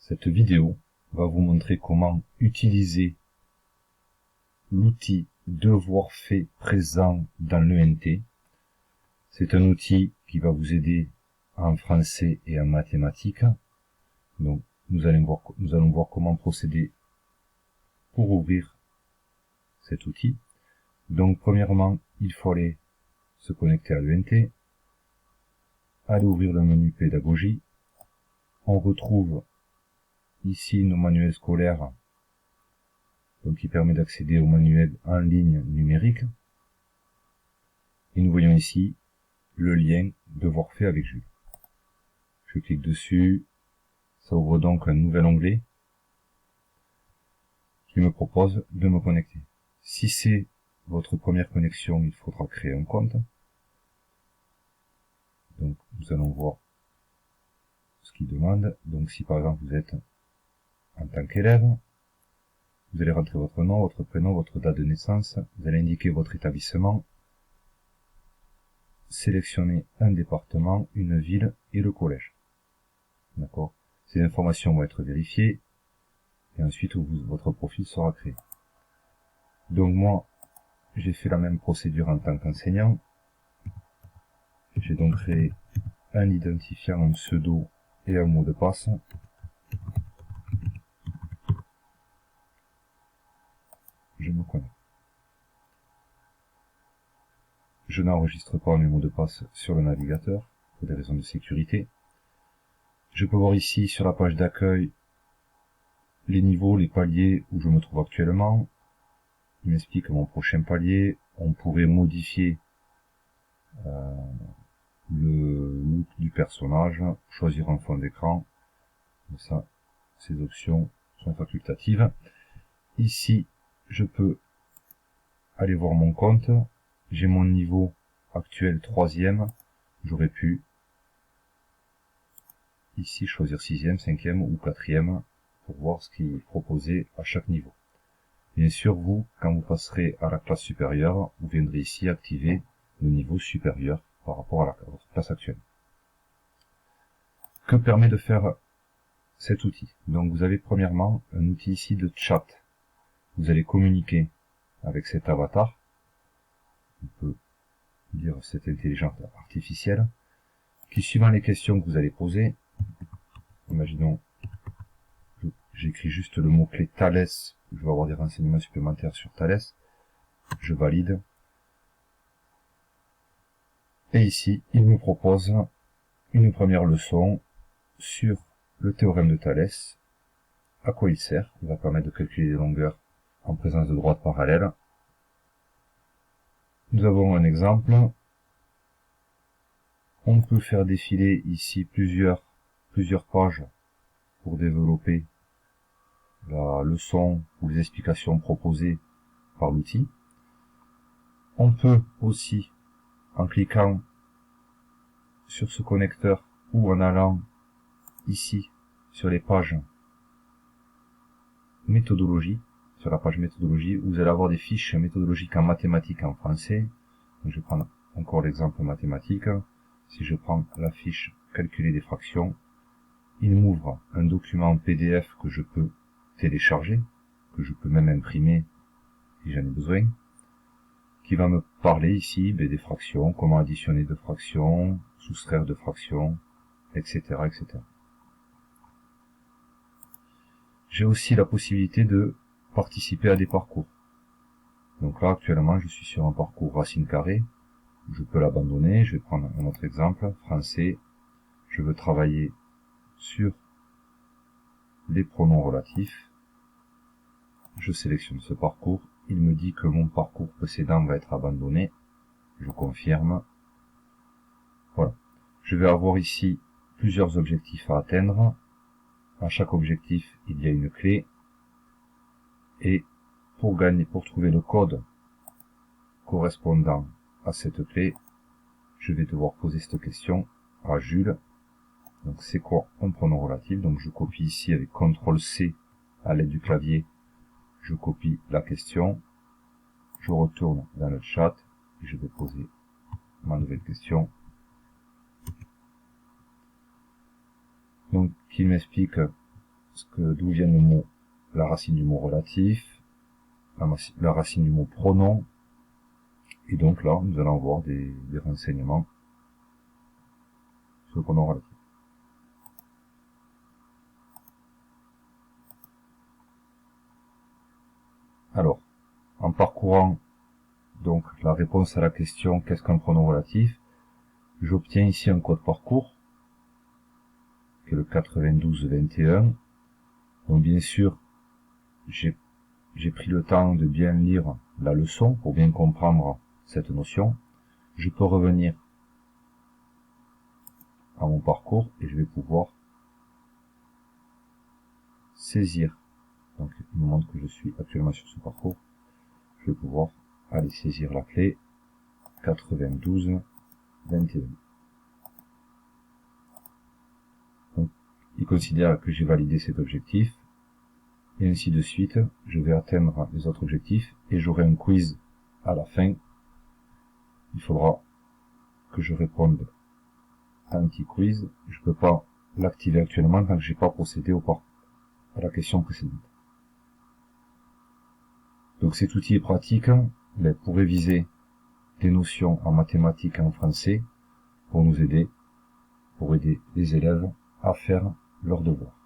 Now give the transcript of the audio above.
Cette vidéo va vous montrer comment utiliser l'outil devoir fait présent dans l'ENT. C'est un outil qui va vous aider en français et en mathématiques. Donc, nous allons voir comment procéder pour ouvrir cet outil. Donc, premièrement, il faut aller se connecter à l'ENT, aller ouvrir le menu pédagogie. On retrouve ici nos manuels scolaires, donc qui permet d'accéder aux manuels en ligne numérique. Et nous voyons ici le lien devoir fait avec Jules. Je clique dessus, ça ouvre donc un nouvel onglet qui me propose de me connecter. Si c'est votre première connexion, il faudra créer un compte. Donc nous allons voir ce qu'il demande. Donc si par exemple vous êtes en tant qu'élève, vous allez rentrer votre nom, votre prénom, votre date de naissance, vous allez indiquer votre établissement, sélectionner un département, une ville et le collège. D'accord? Ces informations vont être vérifiées et ensuite votre profil sera créé. Donc moi, j'ai fait la même procédure en tant qu'enseignant. J'ai donc créé un identifiant, un pseudo et un mot de passe. Je me connecte. Je n'enregistre pas mes mots de passe sur le navigateur pour des raisons de sécurité. Je peux voir ici sur la page d'accueil les niveaux, les paliers où je me trouve actuellement. Il m'explique mon prochain palier. On pourrait modifier le look du personnage, choisir un fond d'écran. Ça, ces options sont facultatives. Ici, je peux aller voir mon compte. J'ai mon niveau actuel 3e. J'aurais pu ici choisir 6e, 5e ou 4e pour voir ce qui est proposé à chaque niveau. Bien sûr, vous, quand vous passerez à la classe supérieure, vous viendrez ici activer le niveau supérieur par rapport à votre classe actuelle. Que permet de faire cet outil? Donc vous avez premièrement un outil ici de chat. Vous allez communiquer avec cet avatar. On peut dire cette intelligence artificielle qui, suivant les questions que vous allez poser, imaginons, j'écris juste le mot-clé Thalès, je vais avoir des renseignements supplémentaires sur Thalès, je valide, et ici, il me propose une première leçon sur le théorème de Thalès, à quoi il sert. Il va permettre de calculer des longueurs en présence de droites parallèles. Nous avons un exemple. On peut faire défiler ici plusieurs pages pour développer la leçon ou les explications proposées par l'outil. On peut aussi, en cliquant sur ce connecteur ou en allant ici sur les pages méthodologie, sur la page méthodologie, où vous allez avoir des fiches méthodologiques en mathématiques et en français. Donc, je vais prendre encore l'exemple mathématique. Si je prends la fiche calculer des fractions, il m'ouvre un document PDF que je peux télécharger, que je peux même imprimer si j'en ai besoin, qui va me parler ici des fractions, comment additionner deux fractions, soustraire deux fractions, etc., etc. J'ai aussi la possibilité de participer à des parcours. Donc là, actuellement, je suis sur un parcours racine carrée. Je peux l'abandonner. Je vais prendre un autre exemple. Français. Je veux travailler sur les pronoms relatifs. Je sélectionne ce parcours. Il me dit que mon parcours précédent va être abandonné. Je confirme. Voilà. Je vais avoir ici plusieurs objectifs à atteindre. À chaque objectif, il y a une clé. Et pour trouver le code correspondant à cette clé, je vais devoir poser cette question à Jules. Donc c'est quoi un pronom relatif? Donc je copie ici avec CTRL-C à l'aide du clavier. Je copie la question. Je retourne dans le chat et je vais poser ma nouvelle question. Donc, qui m'explique d'où vient le mot, la racine du mot relatif, la racine du mot pronom, et donc là, nous allons avoir des renseignements sur le pronom relatif. Alors, en parcourant donc la réponse à la question qu'est-ce qu'un pronom relatif, j'obtiens ici un code parcours, qui est le 9221. Donc bien sûr, j'ai pris le temps de bien lire la leçon pour bien comprendre cette notion. Je peux revenir à mon parcours et je vais pouvoir saisir. Donc il me montre que je suis actuellement sur ce parcours. Je vais pouvoir aller saisir la clé 9221. Donc il considère que j'ai validé cet objectif. Et ainsi de suite, je vais atteindre les autres objectifs et j'aurai un quiz à la fin. Il faudra que je réponde à un petit quiz. Je ne peux pas l'activer actuellement tant que j'ai pas procédé à la question précédente. Donc cet outil est pratique pour réviser des notions en mathématiques et en français pour nous aider, pour aider les élèves à faire leurs devoirs.